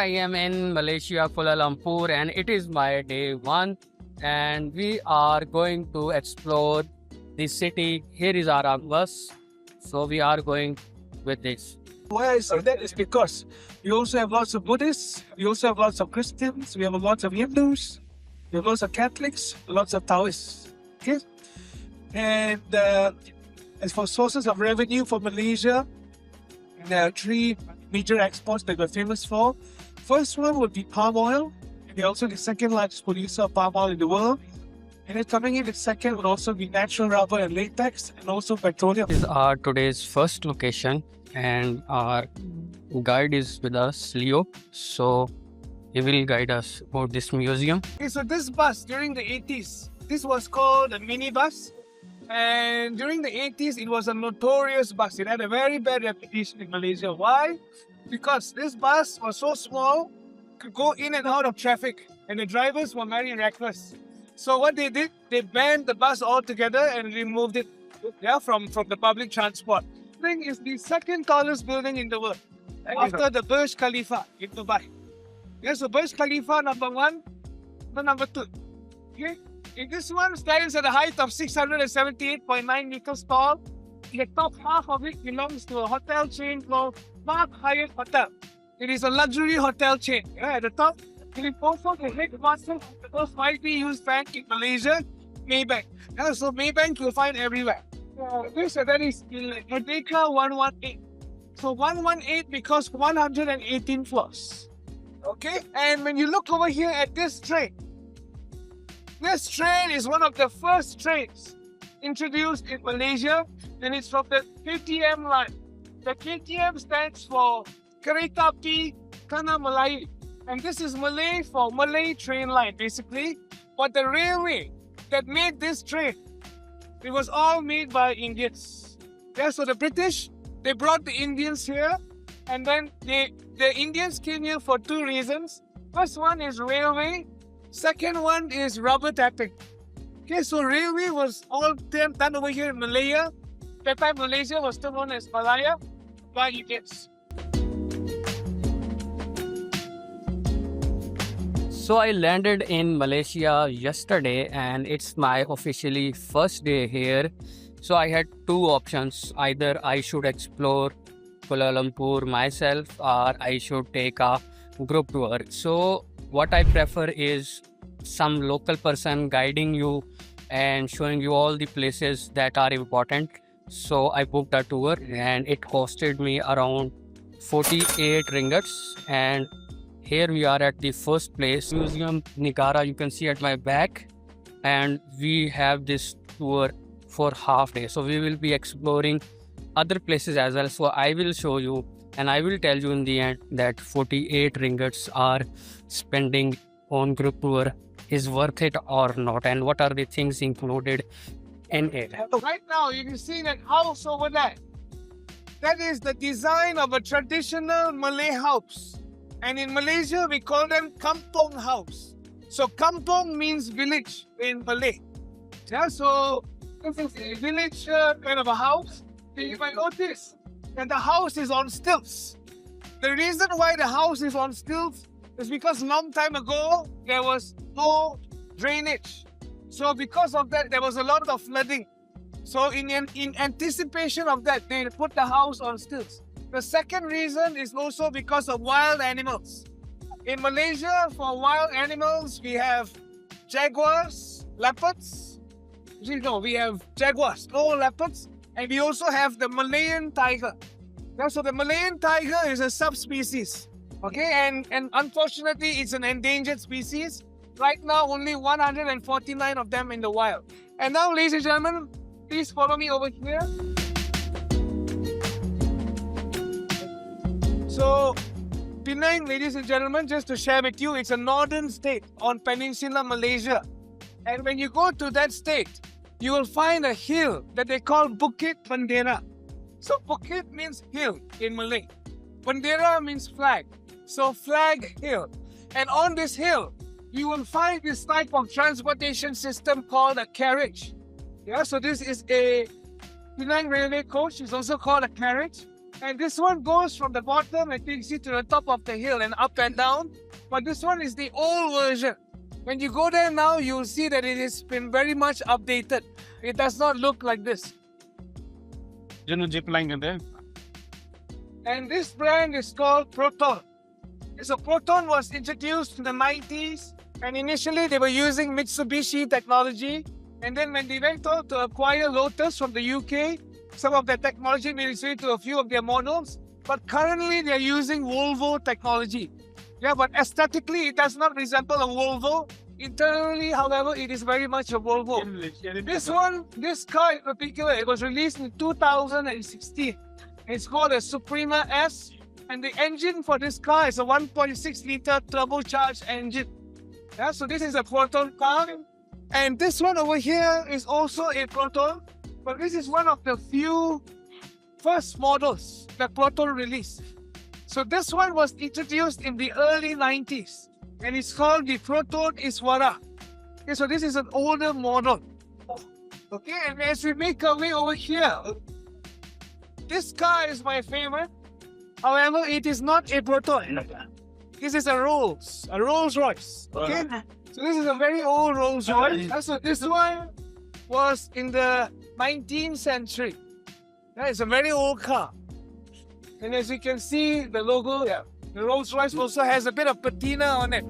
I am in Malaysia, Kuala Lumpur, and it is my day 1. And we are going to explore the city. Here is our bus. So we are going with this. Why I say that is because we also have lots of Buddhists, we also have lots of Christians, we have lots of Hindus, we have lots of Catholics, lots of Taoists. Okay? And as for sources of revenue for Malaysia, there are 3 major exports that we're famous for. First one would be palm oil. We're also the second largest producer of palm oil in the world. And then coming in the second would also be natural rubber and latex, and also petroleum. This is our today's first location, and our guide is with us, Leo. So he will guide us about this museum. Okay, so this bus during the 80s, this was called a minibus. And during the 80s, it was a notorious bus. It had a very bad reputation in Malaysia. Why? Because this bus was so small, could go in and out of traffic, and the drivers were very reckless. So what they did, they banned the bus altogether and removed it from the public transport. The thing is the second tallest building in the world, after the Burj Khalifa in Dubai. Yeah, so Burj Khalifa number 1, number 2. Okay, in this one stands at a height of 678.9 meters tall. The top half of it belongs to a hotel chain called Mark Hyatt Hotel. It is a luxury hotel chain. Yeah, at the top, it is also the headquarters of the most widely used bank in Malaysia, Maybank. Yeah, so Maybank you'll find everywhere. That is Merdeka 118. So 118 because 118 floors. Okay, and when you look over here at this train is one of the first trains introduced in Malaysia, and it's from the KTM line. The KTM stands for Kereta Api Tanah Melayu, and this is Malay for Malay train line basically. But the railway that made this train, it was all made by Indians. Yeah, so the British, they brought the Indians here, and then the Indians came here for 2 reasons. First one is railway, second one is rubber tapping. Okay, so railway was all done over here in Malaya. That time Malaysia was still known as Malaya by Indians. So I landed in Malaysia yesterday, and it's my officially first day here. So I had 2 options. Either I should explore Kuala Lumpur myself, or I should take a group tour. So what I prefer is some local person guiding you and showing you all the places that are important. So I booked a tour, and it costed me around 48 ringgits. And here we are at the first place, Museum Nigara, you can see at my back, and we have this tour for half day. So we will be exploring other places as well. So I will show you, and I will tell you in the end that 48 ringgits are spending on group tour is worth it or not, and what are the things included in it. Right now you can see that house over there. That is the design of a traditional Malay house. And in Malaysia, we call them kampong house. So kampong means village in Malay. Yeah, so this is a village kind of a house. You might notice that the house is on stilts. The reason why the house is on stilts is because long time ago, there was no drainage. So because of that, there was a lot of flooding. So in anticipation of that, they put the house on stilts. The second reason is also because of wild animals. In Malaysia, for wild animals, we have jaguars, leopards. No, we have jaguars, no leopards. And we also have the Malayan tiger. Now, so the Malayan tiger is a subspecies. Okay, and unfortunately, it's an endangered species. Right now, only 149 of them in the wild. And now, ladies and gentlemen, please follow me over here. So, Penang, ladies and gentlemen, just to share with you, it's a northern state on Peninsular Malaysia. And when you go to that state, you will find a hill that they call Bukit Bendera. So, Bukit means hill in Malay. Bendera means flag. So, flag hill. And on this hill, you will find this type of transportation system called a carriage. Yeah, so this is a Penang railway coach. It's also called a carriage. And this one goes from the bottom and takes you to the top of the hill and up and down. But this one is the old version. When you go there now, you'll see that it has been very much updated. It does not look like this. And this brand is called Proton. So Proton was introduced in the 90s, and initially they were using Mitsubishi technology. And then when they went on to acquire Lotus from the UK, some of the technology made its way to a few of their models. But currently they're using Volvo technology. Yeah, but aesthetically it does not resemble a Volvo. Internally, however, it is very much a Volvo. This car in particular, it was released in 2016. It's called a Suprema S, and the engine for this car is a 1.6 liter turbocharged engine. Yeah, so this is a Proton car. And this one over here is also a Proton, but this is one of the few first models that Proton released. So this one was introduced in the early 90s, and it's called the Proton Iswara. Okay, so this is an older model. Okay, and as we make our way over here, this car is my favorite. However, it is not a Proton. This is a Rolls Royce. Okay, so this is a very old Rolls Royce. So this one was in the 19th century. Yeah, it's a very old car. And as you can see, the logo, the Rolls Royce also has a bit of patina on it.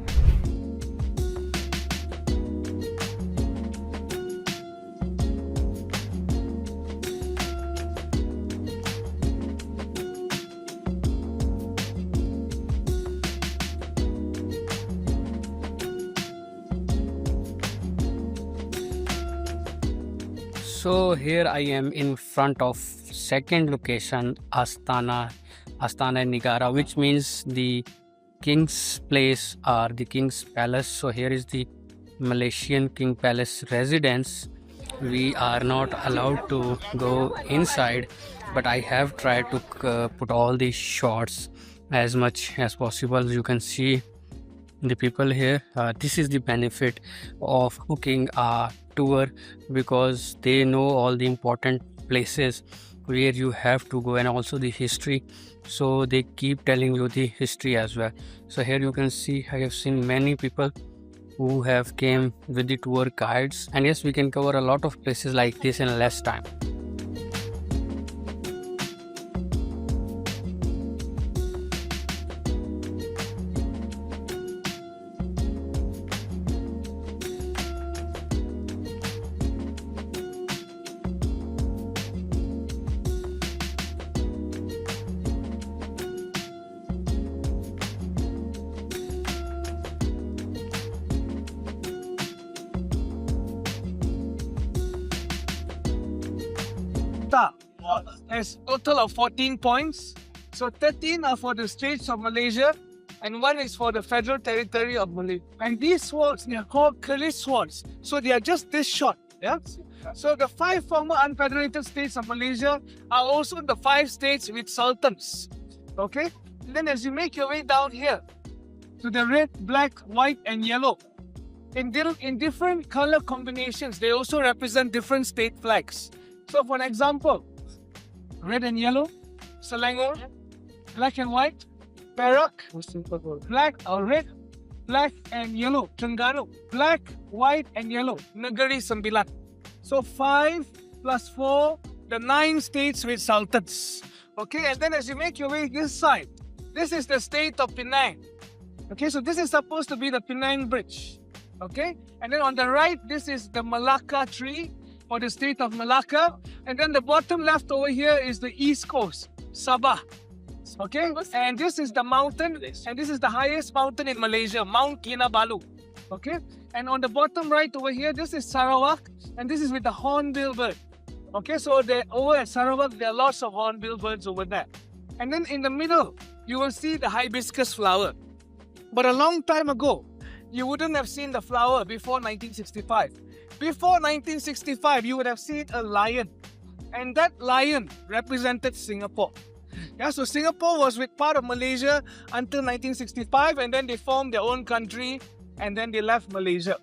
So here I am in front of second location, Astana Nigara, which means the King's Place or the King's Palace. So here is the Malaysian King Palace residence. We are not allowed to go inside, but I have tried to put all these shots as much as possible. You can see the people here. This is the benefit of booking a tour, because they know all the important places where you have to go and also the history, so they keep telling you the history as well. So here you can see I have seen many people who have came with the tour guides, and yes, we can cover a lot of places like this in less time. Has total of 14 points. So 13 are for the Straits of Malaysia, and 1 is for the Federal Territory of Malaysia. And these swords, they are called Keris swords. So they are just this short. Yeah. So the 5 former unfederated states of Malaysia are also the 5 states with sultans. Okay. And then as you make your way down here to the red, black, white, and yellow, in different color combinations, they also represent different state flags. So for an example, red and yellow, Selangor; black and white, Perak; black or red, black and yellow, Terengganu; black, white and yellow, Negeri Sembilan. So 5 plus 4, the 9 states with sultans. Okay, and then as you make your way this side, this is the state of Penang. Okay, so this is supposed to be the Penang Bridge. Okay, and then on the right, this is the Malacca tree, for the state of Malacca. And then the bottom left over here is the east coast, Sabah. Okay, and this is the mountain, and this is the highest mountain in Malaysia, Mount Kinabalu. Okay, and on the bottom right over here, this is Sarawak, and this is with the hornbill bird. Okay, so over at Sarawak, there are lots of hornbill birds over there. And then in the middle, you will see the hibiscus flower. But a long time ago, you wouldn't have seen the flower before 1965. Before 1965, you would have seen a lion, and that lion represented Singapore. Yeah, so Singapore was with part of Malaysia until 1965, and then they formed their own country, and then they left Malaysia.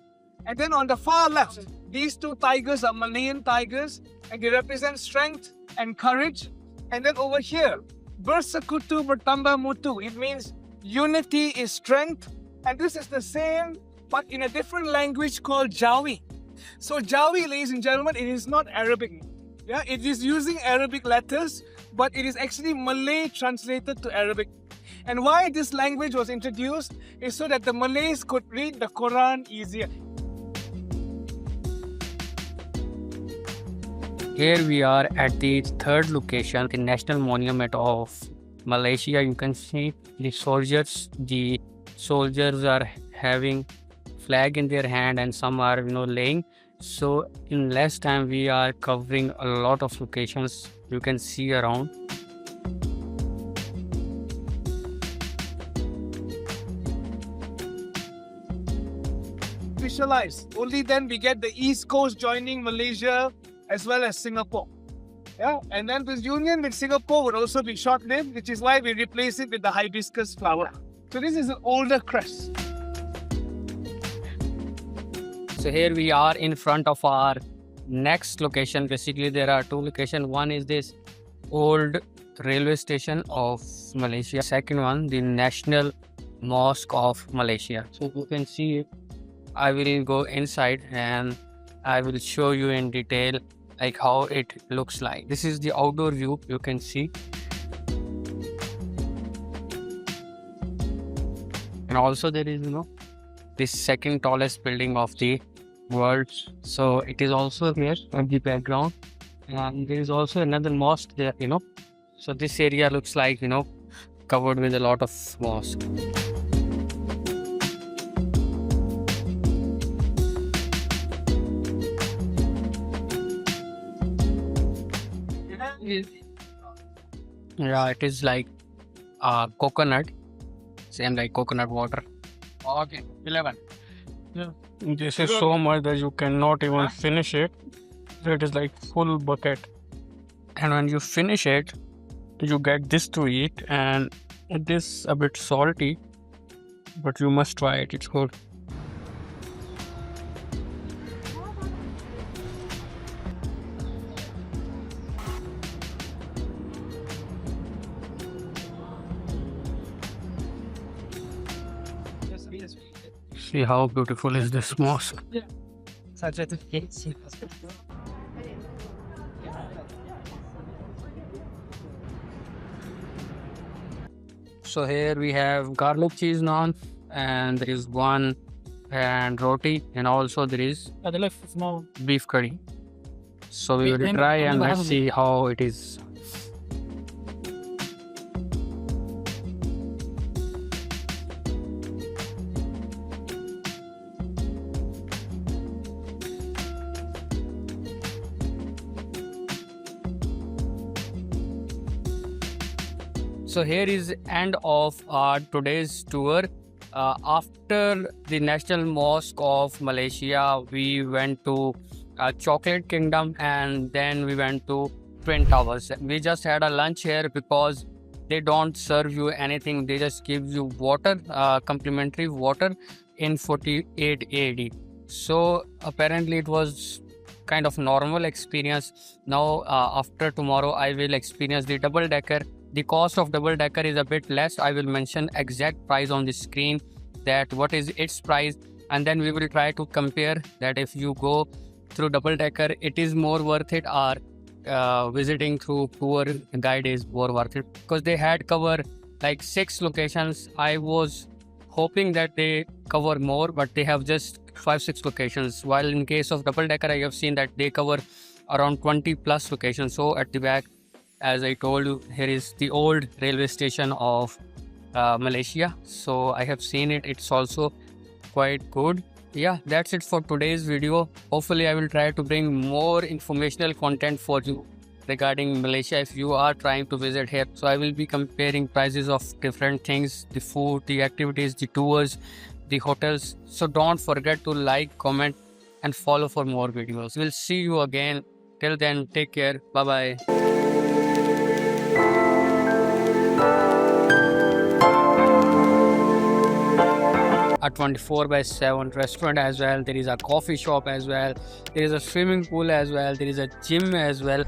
And then on the far left, these 2 tigers are Malayan tigers, and they represent strength and courage. And then over here, Bersakutu bertambah mutu. It means unity is strength. And this is the same, but in a different language called Jawi. So Jawi, ladies and gentlemen, it is not Arabic. Yeah, it is using Arabic letters, but it is actually Malay translated to Arabic. And why this language was introduced is so that the Malays could read the Quran easier. Here we are at the third location, the National Monument of Malaysia. You can see the soldiers. The soldiers are having flag in their hand and some are laying. So in less time we are covering a lot of locations you can see around. Visualize. Only then we get the East Coast joining Malaysia as well as Singapore. Yeah, and then this union with Singapore would also be short-lived, which is why we replace it with the hibiscus flower. So this is an older crest. So here we are in front of our next location. Basically there are two locations. One is this old railway station of Malaysia. Second one, the National Mosque of Malaysia. So you can see, I will go inside and I will show you in detail like how it looks like. This is the outdoor view you can see. And also there is this second tallest building of the world. So it is also here on the background. And there is also another mosque there, So this area looks like, covered with a lot of mosques. Yeah, it is like coconut, same like coconut water. Okay, 11. Yeah, this is so much that you cannot even finish it. So it is like full bucket. And when you finish it, You get this to eat, and it is a bit salty, but you must try it. It's good. see how beautiful is this mosque. So here we have garlic cheese naan, and there is one and roti, and also there is beef curry. So we will try and let's see how it is. So here is end of our today's tour. After the National Mosque of Malaysia, we went to Chocolate Kingdom, and then we went to Twin Towers. We just had a lunch here because they don't serve you anything. They just give you water, complimentary water in 48 AD. So apparently it was kind of normal experience. Now after tomorrow I will experience the double decker. The cost of double decker is a bit less. I will mention exact price on the screen, that what is its price, and then we will try to compare that if you go through double decker it is more worth it, or visiting through tour guide is more worth it, because they had covered like 6 locations. I was hoping that they cover more, but they have just 5-6 locations, while in case of double decker I have seen that they cover around 20 plus locations. So at the back, as I told you, here is the old railway station of Malaysia. So I have seen it. It's also quite good. Yeah, that's it for today's video. Hopefully I will try to bring more informational content for you regarding Malaysia if you are trying to visit here. So I will be comparing prices of different things, the food, the activities, the tours, the hotels. So don't forget to like, comment and follow for more videos. We'll see you again. Till then, take care. Bye bye. A 24/7 restaurant as well. There is a coffee shop as well. There is a swimming pool as well. There is a gym as well.